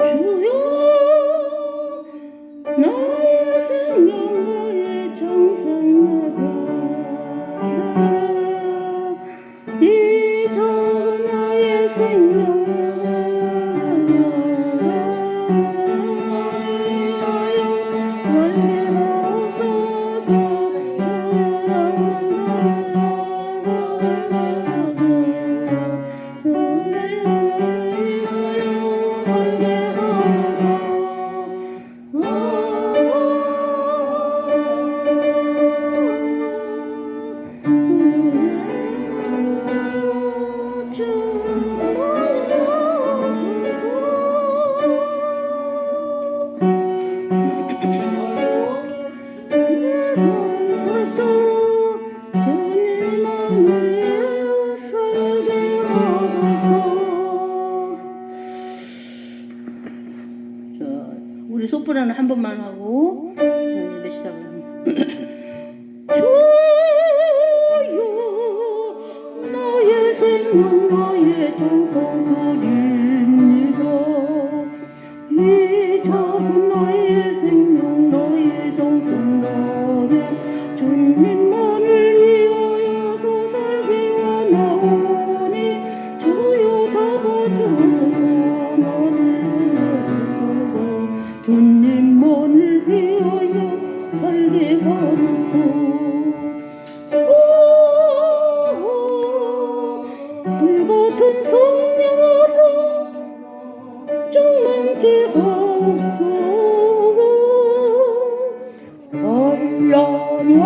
주여 나의 생명 나의 정성 나가 이 작은 나의 생명 우리 소프라노 한 번만 하고 예배 시작을 주여 나의 생명 나의 정성 드립니다. 이 작은 나의 생명 나의 정성 나의 주님만을 위하여서 살기 원하오니 주여 잡아주소서 나를 위하소서 주님만을 위하여 살게 하소서. 불같은 성령으로 충만케 하소서. 환란과